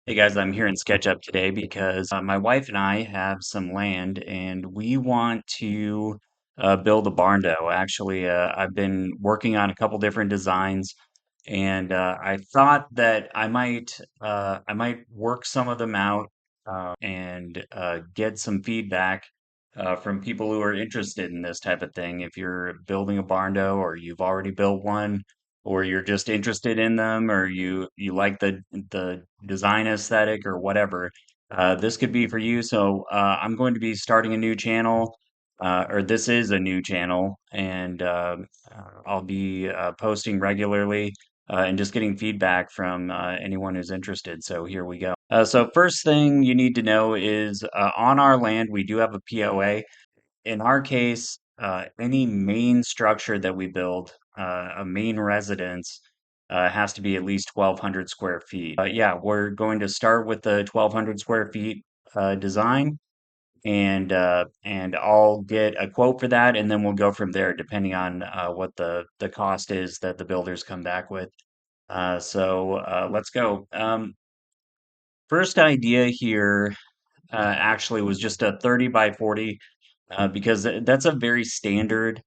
Hey guys, I'm here in SketchUp today because my wife and I have some land and we want to build a barndo. Actually, I've been working on a couple different designs and I thought that I might work some of them out and get some feedback from people who are interested in this type of thing. If you're building a barndo or you've already built one, or you're just interested in them, or you like the design aesthetic or whatever, this could be for you. So I'm going to be starting a new channel. Or this is a new channel, and I'll be posting regularly and just getting feedback from anyone who's interested. So here we go. So first thing you need to know is on our land, we do have a POA. In our case, any main structure that we build, a main residence, has to be at least 1,200 square feet. Yeah, we're going to start with the 1,200 square feet design, and I'll get a quote for that, and then we'll go from there, depending on what the cost is that the builders come back with. So let's go. First idea here actually was just a 30 by 40 because that's a very standard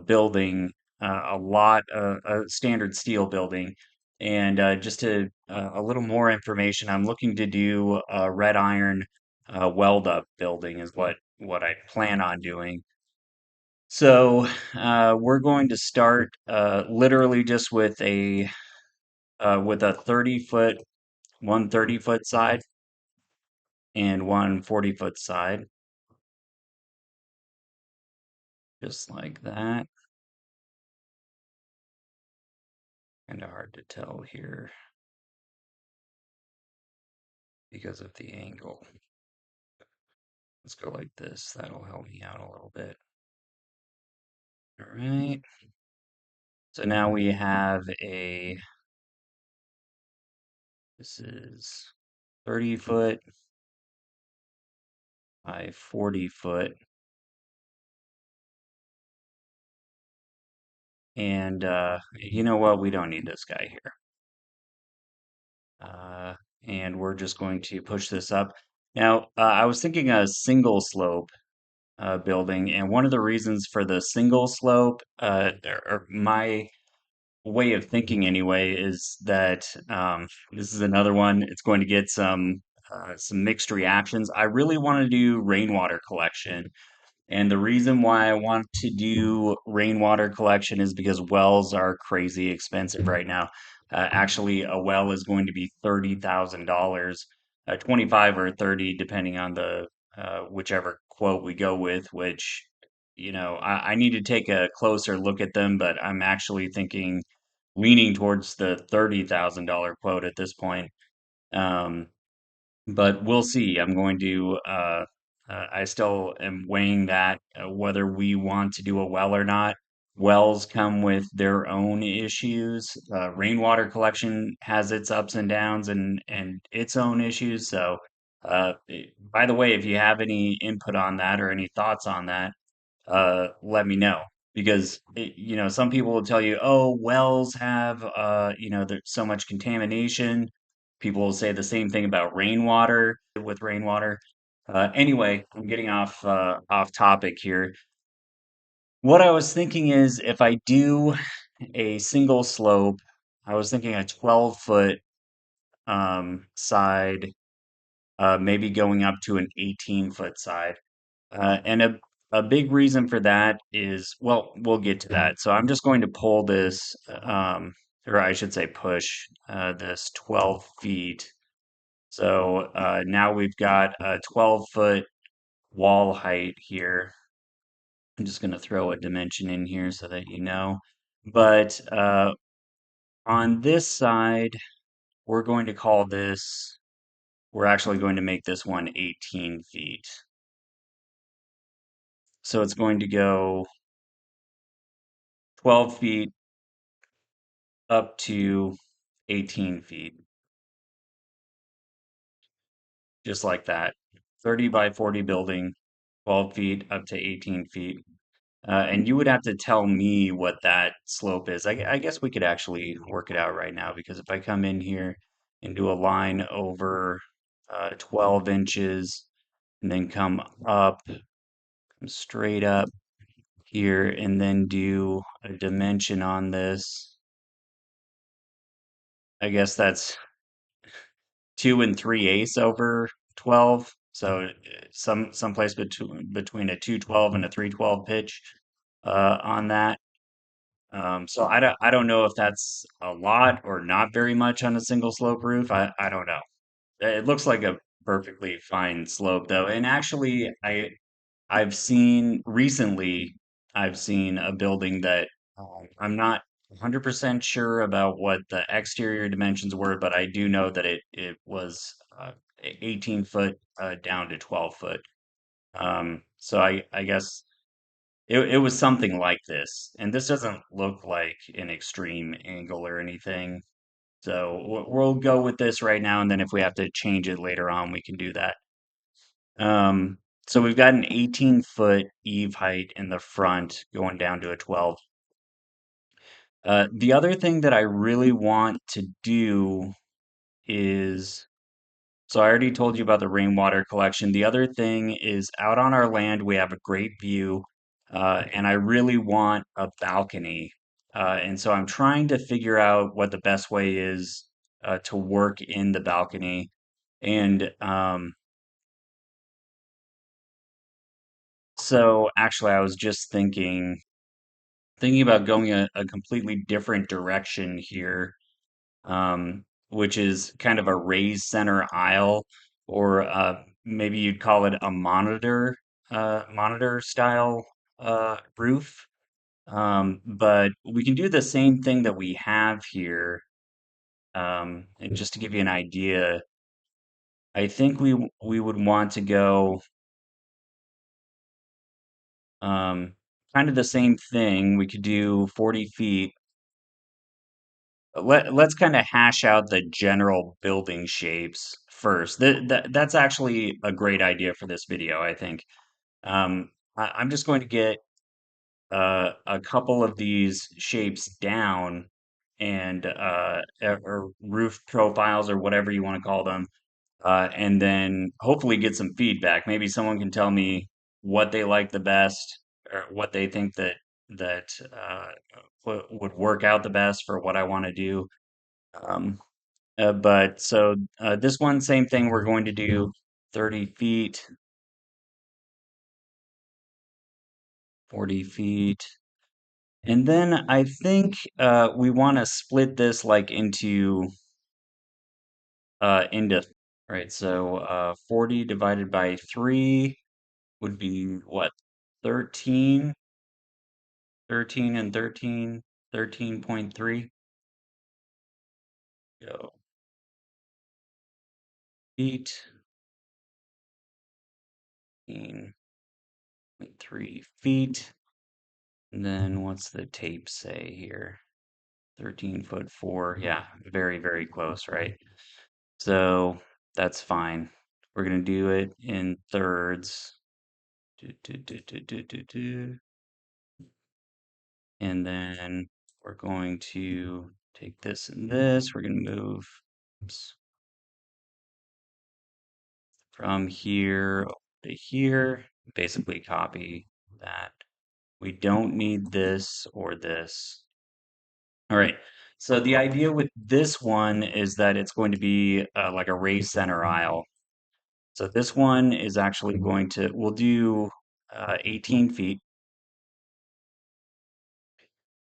building, a standard steel building. And just to a little more information, I'm looking to do a red iron weld up building is what I plan on doing. So we're going to start literally just with a 30 foot, one 30 foot side and one 40 foot side, just like that. Kind of hard to tell here because of the angle. Let's go like this. That'll help me out a little bit. All right. So now we have this is 30 foot by 40 foot. And you know what? We don't need this guy here. Uh, and we're just going to push this up. Now, I was thinking a single slope building, and one of the reasons for the single slope, or my way of thinking anyway, is that this is another one. It's going to get some mixed reactions. I really want to do rainwater collection, and the reason why I want to do rainwater collection is because wells are crazy expensive right now. Actually, a well is going to be $30,000, 25 or 30, depending on the whichever quote we go with. Which, I need to take a closer look at them, but I'm actually thinking leaning towards the $30,000 quote at this point. Um, but we'll see. I still am weighing that whether we want to do a well or not. Wells come with their own issues. Rainwater collection has its ups and downs and its own issues. So, by the way, if you have any input on that or any thoughts on that, let me know because some people will tell you, oh, wells have there's so much contamination. People will say the same thing about rainwater with rainwater. Anyway, I'm getting off topic here. What I was thinking is if I do a single slope, I was thinking a 12-foot side, maybe going up to an 18-foot side. And a big reason for that is, well, we'll get to that. So I'm just going to pull this, or I should say push this 12 feet. So now we've got a 12-foot wall height here. I'm just going to throw a dimension in here so that you know. But on this side, we're going to call this, we're actually going to make this one 18 feet. So it's going to go 12 feet up to 18 feet, just like that. 30 by 40 building, 12 feet up to 18 feet. And you would have to tell me what that slope is. I guess we could actually work it out right now because if I come in here, and do a line over 12 inches and then come up, come straight up here and then do a dimension on this. I guess that's 2 3/8 over 12. So someplace between a 212 and a 312 pitch on that. So I don't know if that's a lot or not very much on a single slope roof. I don't know. It looks like a perfectly fine slope though. And actually I've seen recently, I've seen a building that I'm not 100% sure about what the exterior dimensions were, but I do know that it was 18 foot down to 12 foot. So I guess it was something like this, and this doesn't look like an extreme angle or anything. So we'll go with this right now, and then if we have to change it later on, we can do that. Um, so we've got an 18-foot eave height in the front going down to a 12. The other thing that I really want to do is, so I already told you about the rainwater collection. The other thing is out on our land, we have a great view, and I really want a balcony. And so I'm trying to figure out what the best way is to work in the balcony. And so actually, I was just thinking about going a completely different direction here, which is kind of a raised center aisle, or maybe you'd call it a monitor style roof. But we can do the same thing that we have here. And just to give you an idea, I think we would want to go um, kind of the same thing. We could do 40 feet. Let's kind of hash out the general building shapes first. That's actually a great idea for this video, I think. I'm just going to get a couple of these shapes down and or roof profiles or whatever you want to call them, and then hopefully get some feedback. Maybe someone can tell me what they like the best or what they think that would work out the best for what I want to do. Um, but so this one, same thing, we're going to do 30 feet, 40 feet. And then I think we want to split this like into, right? So 40 divided by 3 would be what? 13, 13 and 13, 13.3. Go feet, 13.3 feet. And then what's the tape say here? 13 foot 4. Yeah, very, very close, right? So that's fine. We're gonna do it in thirds. Do, do, do, do, do, do, do. And then we're going to take this and this. We're gonna move oops, from here to here. Basically copy that. We don't need this or this. All right. So the idea with this one is that it's going to be like a raised center aisle. So this one is actually going to, we'll do 18 feet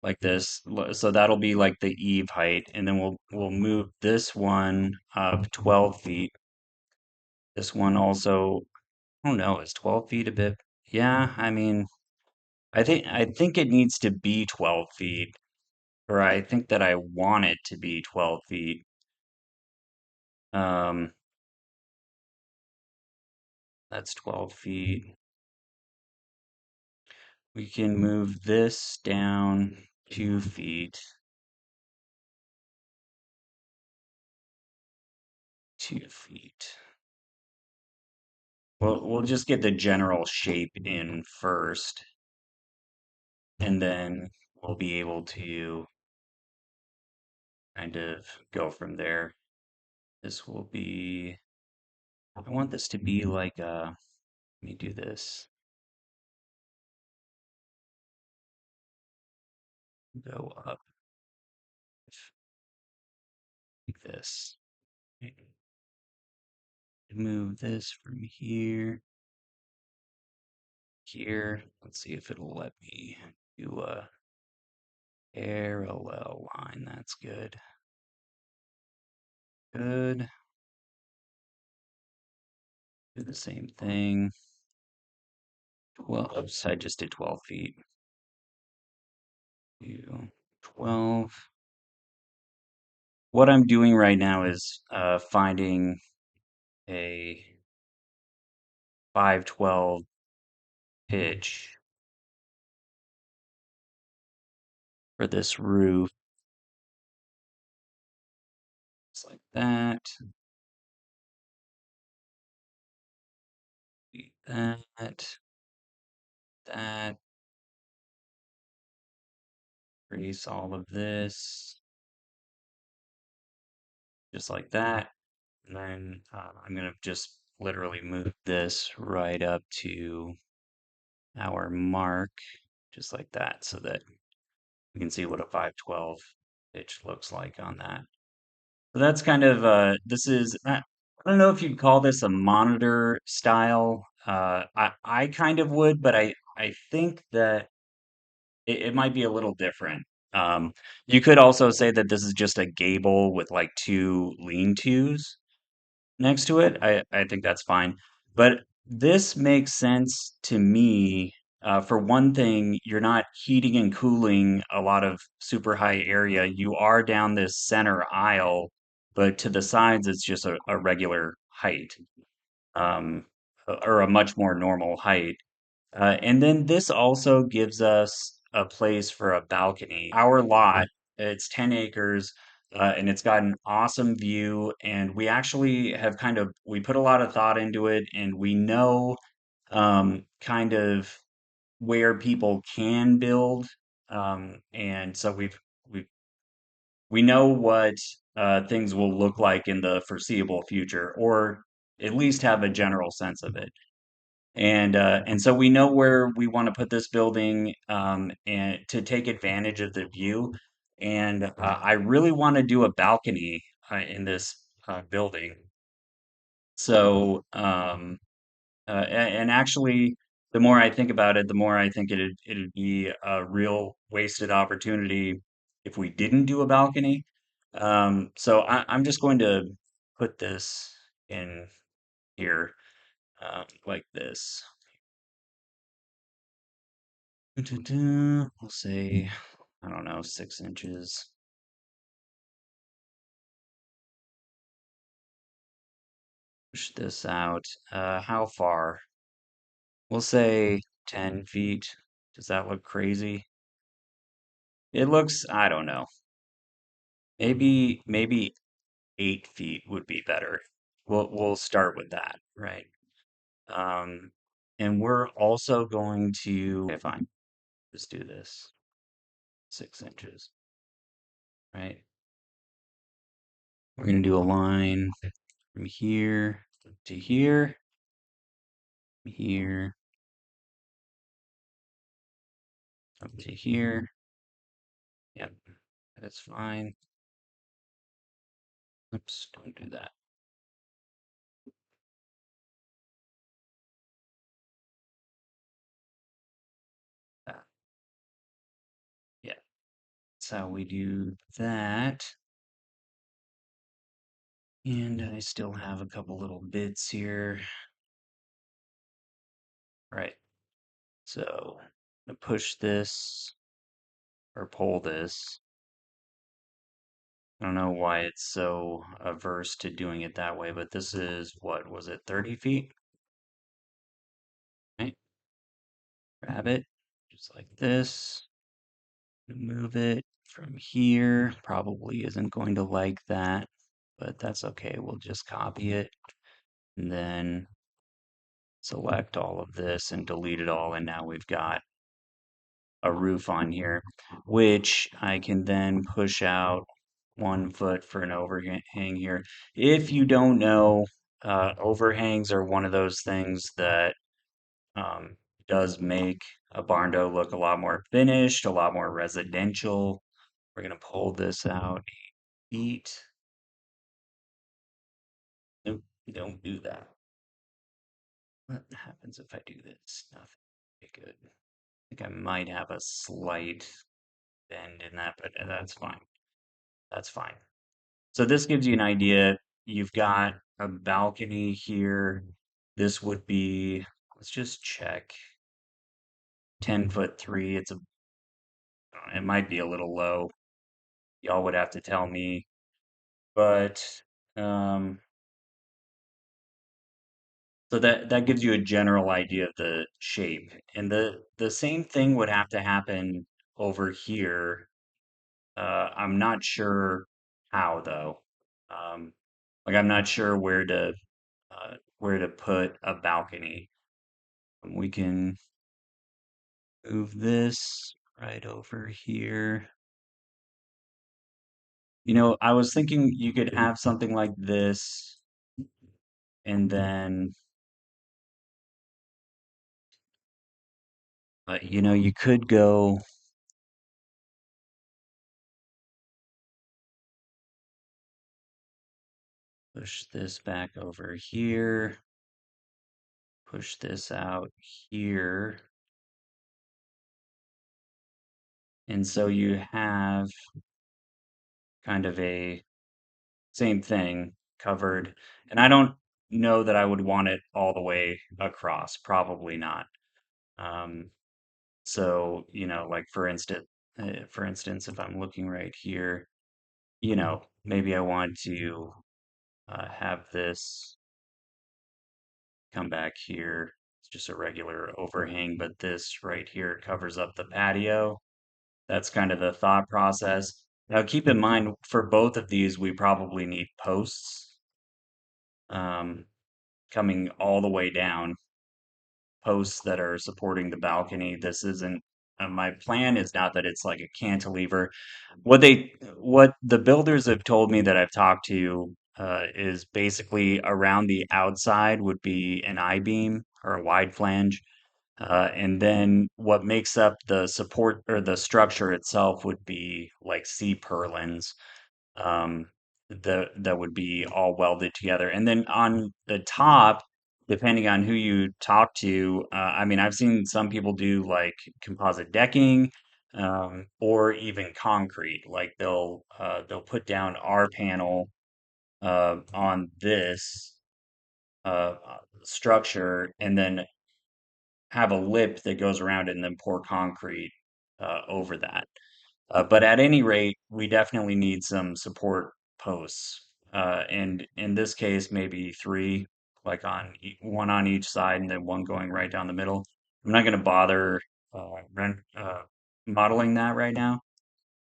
like this. So that'll be like the eave height. And then we'll move this one up 12 feet. This one also, I don't know, is 12 feet a bit? Yeah, I mean, I think it needs to be 12 feet, or I think that I want it to be 12 feet. Um, that's 12 feet. We can move this down 2 feet, 2 feet. We'll just get the general shape in first, and then we'll be able to kind of go from there. This will be, I want this to be like let me do this. Go up like this. Move this from here. Let's see if it'll let me do a parallel line. That's good. Good. Do the same thing. Well, oops, I just did 12 feet. Do 12. What I'm doing right now is finding a 512 pitch for this roof. Just like that. That. That. Crease all of this. Just like that. And then I'm going to just literally move this right up to our mark, just like that, so that we can see what a 512 pitch looks like on that. So that's kind of, this is, I don't know if you'd call this a monitor style. I kind of would, but I think that it might be a little different. Um, you could also say that this is just a gable with like two lean-tos next to it. I think that's fine. But this makes sense to me. For one thing, you're not heating and cooling a lot of super high area. You are down this center aisle, but to the sides, it's just a regular height, um, or a much more normal height. And then this also gives us a place for a balcony. Our lot, it's 10 acres, and it's got an awesome view. And we actually have we put a lot of thought into it, and we know kind of where people can build. And so we've we know what things will look like in the foreseeable future, or at least have a general sense of it. And so we know where we want to put this building, and to take advantage of the view. And I really want to do a balcony in this building. So and actually, the more I think about it, the more I think it'd be a real wasted opportunity if we didn't do a balcony. So I'm just going to put this in here, like this. We'll say, I don't know, 6 inches. Push this out. How far? We'll say 10 feet. Does that look crazy? It looks, I don't know. Maybe 8 feet would be better. We'll start with that, right? Um, and we're also going to, okay, fine. Let's do this. 6 inches, right? We're gonna do a line from here to here, here, up to here. Yep, that's fine. Oops, don't do that. Ah, yeah, that's how we do that. And I still have a couple little bits here. Right, so I'm gonna push this or pull this. I don't know why it's so averse to doing it that way, but this is, what was it, 30 feet? Right, grab it, just like this. Move it from here. Probably isn't going to like that, but that's okay. We'll just copy it and then select all of this and delete it all. And now we've got a roof on here, which I can then push out 1 foot for an overhang here. If you don't know, overhangs are one of those things that um, does make a barndo look a lot more finished, a lot more residential. We're gonna pull this out 8 feet. Nope, don't do that. What happens if I do this? Nothing. Okay, good. I think I might have a slight bend in that, but that's fine. That's fine. So this gives you an idea. You've got a balcony here. This would be, let's just check. 10 foot 3. It might be a little low. Y'all would have to tell me. But um, so that gives you a general idea of the shape. And the same thing would have to happen over here. I'm not sure how though. Um, like I'm not sure where to put a balcony. We can move this right over here. I was thinking you could have something like this, and then, you could go push this back over here, push this out here. And so you have kind of a same thing covered. And I don't know that I would want it all the way across, probably not. Um, so, like for instance, if I'm looking right here, maybe I want to have this come back here. It's just a regular overhang, but this right here covers up the patio. That's kind of the thought process. Now, keep in mind, for both of these, we probably need posts um, coming all the way down, posts that are supporting the balcony. This isn't, my plan is not that it's like a cantilever. What the builders have told me that I've talked to is basically around the outside would be an I-beam or a wide flange. And then what makes up the support or the structure itself would be like C purlins that would be all welded together. And then on the top, depending on who you talk to, I mean, I've seen some people do like composite decking, or even concrete. Like they'll put down our panel on this structure, and then have a lip that goes around it, and then pour concrete over that. But at any rate, we definitely need some support posts. And in this case, maybe three, like one on each side and then one going right down the middle. I'm not going to bother rent, modeling that right now.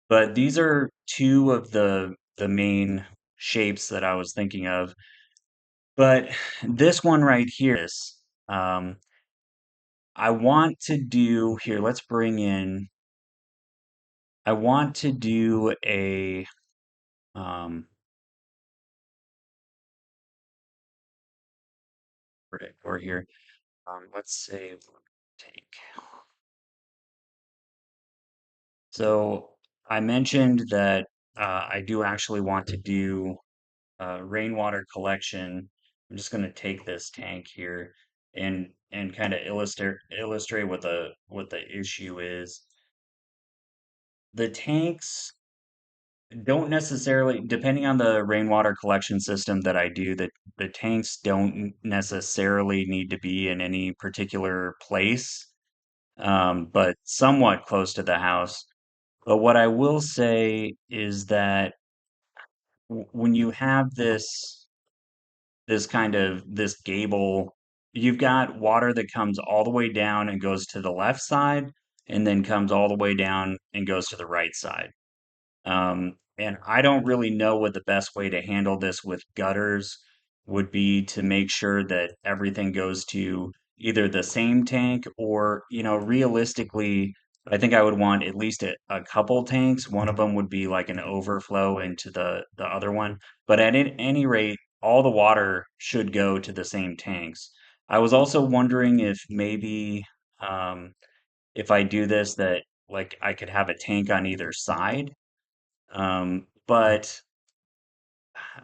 But these are two of the main shapes that I was thinking of. But this one right here, um, I want to do here. Let's bring in. I want to do a um, or here. Let's save tank. So I mentioned that I do actually want to do rainwater collection. I'm just going to take this tank here and kind of illustrate what the issue is. The tanks don't necessarily, depending on the rainwater collection system that I do, the tanks don't necessarily need to be in any particular place, but somewhat close to the house. But what I will say is that when you have this kind of this gable, you've got water that comes all the way down and goes to the left side, and then comes all the way down and goes to the right side. And I don't really know what the best way to handle this with gutters would be to make sure that everything goes to either the same tank or, realistically, I think I would want at least a couple tanks. One of them would be like an overflow into the other one. But at any rate, all the water should go to the same tanks. I was also wondering if maybe um, if I do this that like I could have a tank on either side. But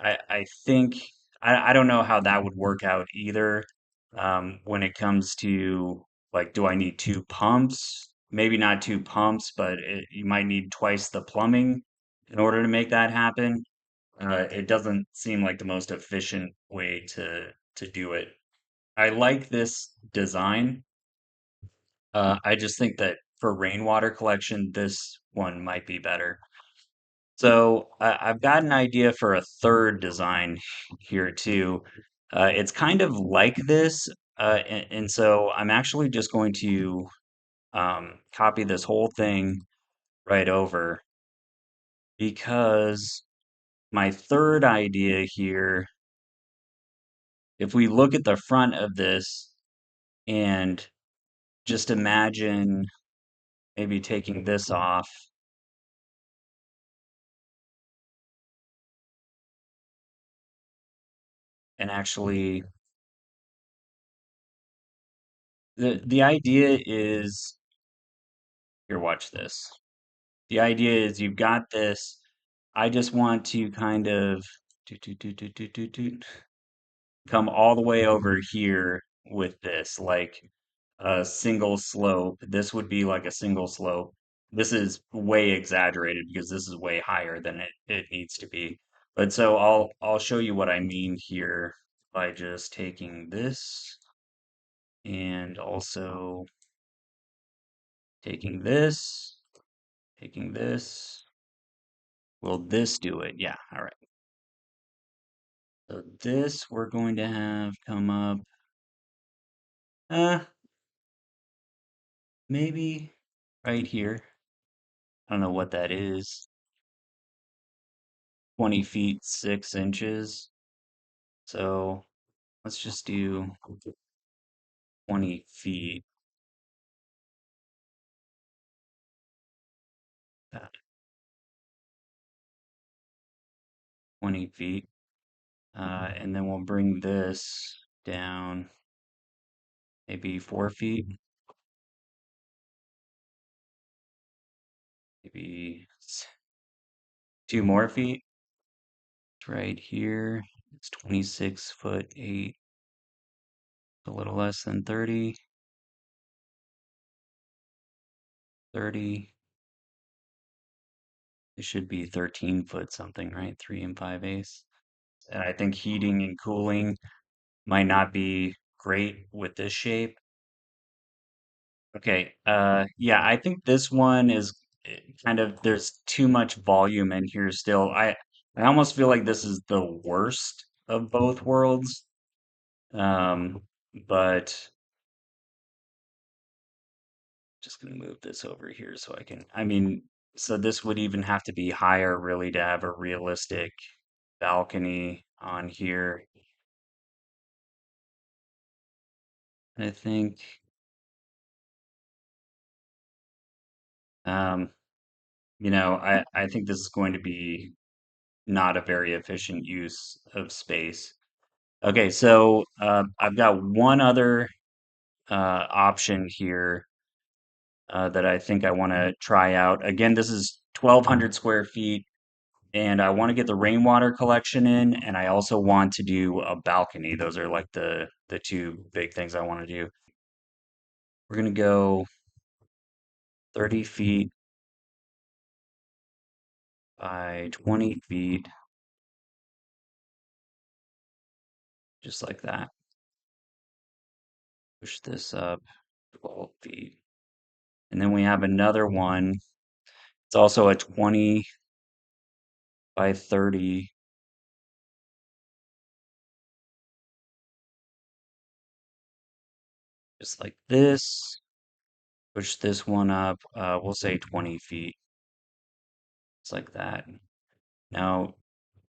I think I don't know how that would work out either. When it comes to like, do I need two pumps? Maybe not two pumps, but you might need twice the plumbing in order to make that happen. It doesn't seem like the most efficient way to do it. I like this design. I just think that for rainwater collection, this one might be better. So I've got an idea for a third design here too. It's kind of like this, and so I'm actually just going to copy this whole thing right over because my third idea here, if we look at the front of this and just imagine maybe taking this off and actually the idea is here, watch this. The idea is you've got this. I just want to kind of come all the way over here with this, like a single slope. This would be like a single slope. This is way exaggerated because this is way higher than it needs to be. But so I'll show you what I mean here by just taking this and also taking this, taking this. Will this do it? Yeah, all right. So this we're going to have come up, uh, maybe right here. I don't know what that is. 20 feet, 6 inches. So let's just do 20 feet, uh, 20 feet. And then we'll bring this down maybe 4 feet, maybe 2 more feet. It's right here. It's 26 foot 8, a little less than 30, 30. It should be 13 foot something, right? 3 and 5/8. And I think heating and cooling might not be great with this shape. Okay, yeah, I think this one is kind of there's too much volume in here still. I almost feel like this is the worst of both worlds. Um, but just gonna move this over here so I can, I mean, so this would even have to be higher really to have a realistic balcony on here. I think, um, I think this is going to be not a very efficient use of space. Okay, so I've got one other option here that I think I want to try out. Again, this is 1,200 square feet, and I want to get the rainwater collection in, and I also want to do a balcony. Those are like the two big things I want to do. We're gonna go 30 feet by 20 feet, just like that. Push this up 12 feet. And then we have another one. It's also a 20 by 30, just like this. Push this one up, we'll say 20 feet. It's like that. Now,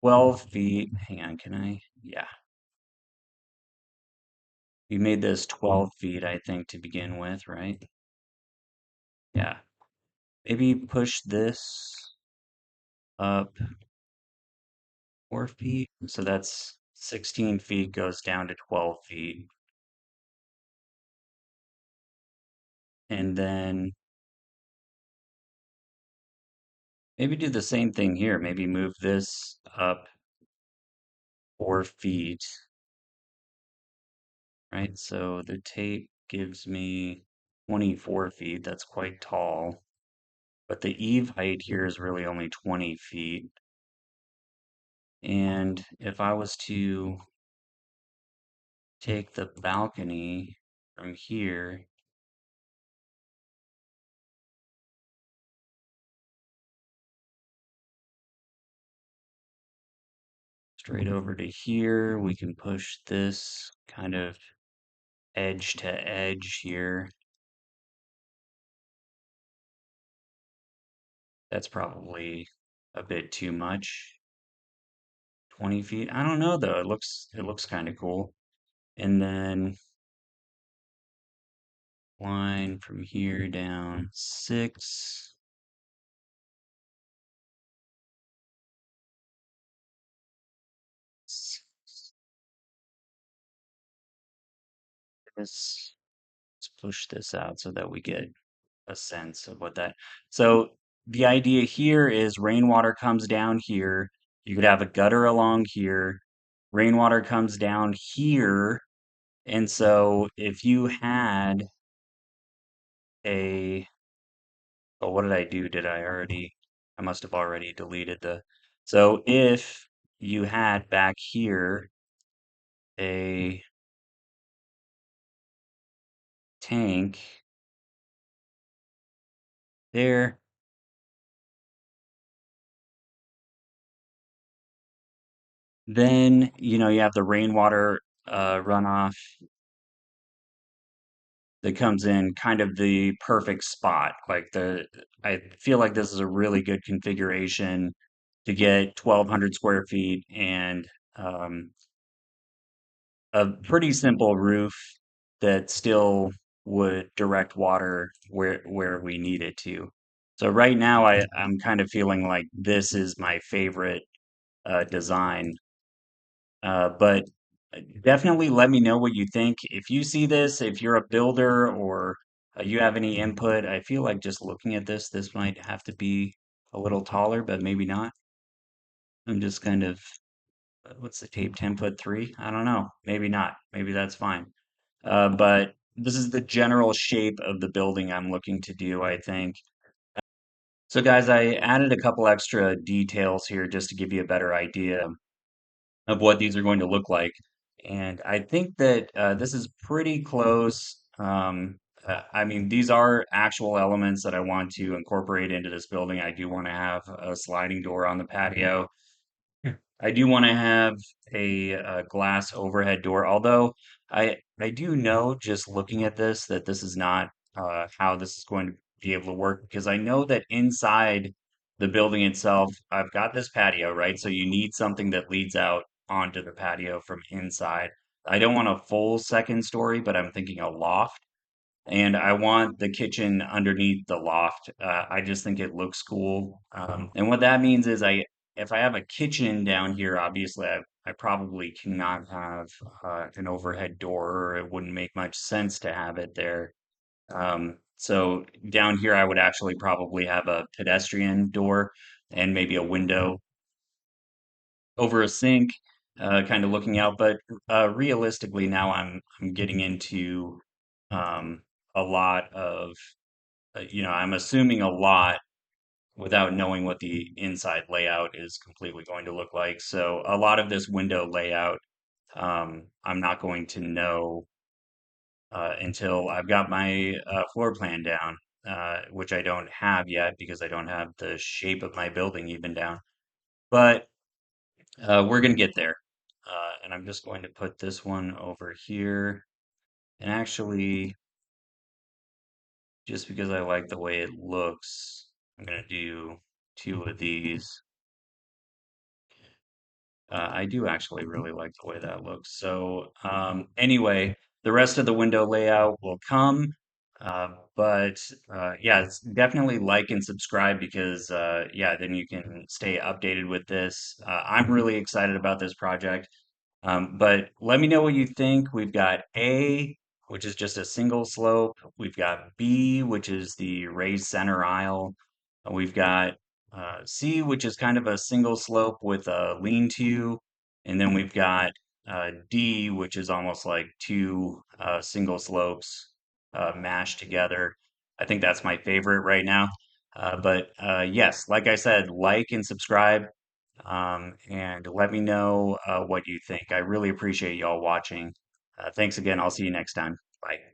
12 feet. Hang on, can I? Yeah. We made this 12 feet, I think, to begin with, right? Yeah. maybe push this up 4 feet. So that's 16 feet goes down to 12 feet. And then maybe do the same thing here. Maybe move this up 4 feet, right? So the tape gives me 24 feet. That's quite tall. But the eave height here is really only 20 feet. And if I was to take the balcony from here straight over to here, we can push this kind of edge to edge here. That's probably a bit too much. 20 feet. I don't know though. It looks kind of cool. And then line from here down 6. This, let's push this out so that we get a sense of what that. So the idea here is rainwater comes down here. You could have a gutter along here. Rainwater comes down here. And so if you had a, oh, what did I do? Did I already, I must have already deleted the, so if you had back here a tank there, then, you have the rainwater runoff that comes in kind of the perfect spot. I feel like this is a really good configuration to get 1,200 square feet and um, a pretty simple roof that still would direct water where we need it to. So right now, I'm kind of feeling like this is my favorite design. But definitely let me know what you think. If you see this, if you're a builder or you have any input, I feel like just looking at this might have to be a little taller, but maybe not. I'm just kind of, what's the tape, 10'3"? I don't know. Maybe not. Maybe that's fine. But this is the general shape of the building I'm looking to do, I think. So guys, I added a couple extra details here just to give you a better idea of what these are going to look like. And I think that this is pretty close. I mean, these are actual elements that I want to incorporate into this building. I do want to have a sliding door on the patio. I do want to have a glass overhead door, although I do know just looking at this that this is not how this is going to be able to work because I know that inside the building itself, I've got this patio, right? So you need something that leads out onto the patio from inside. I don't want a full second story, but I'm thinking a loft and I want the kitchen underneath the loft. I just think it looks cool. And what that means is if I have a kitchen down here, obviously I probably cannot have an overhead door, or it wouldn't make much sense to have it there. So down here, I would actually probably have a pedestrian door and maybe a window over a sink, kind of looking out. But realistically, now I'm getting into um, a lot of I'm assuming a lot without knowing what the inside layout is completely going to look like. So a lot of this window layout, I'm not going to know until I've got my floor plan down, which I don't have yet because I don't have the shape of my building even down. But we're going to get there. And I'm just going to put this one over here. And actually, just because I like the way it looks, I'm going to do two of these. I do actually really like the way that looks. So anyway, the rest of the window layout will come. But yeah, it's definitely like and subscribe because yeah, then you can stay updated with this. I'm really excited about this project. But let me know what you think. We've got A, which is just a single slope. We've got B, which is the raised center aisle. We've got C, which is kind of a single slope with a lean-to. And then we've got D, which is almost like two single slopes mashed together. I think that's my favorite right now. But yes, like I said, like and subscribe and let me know what you think. I really appreciate y'all watching. Thanks again. I'll see you next time. Bye.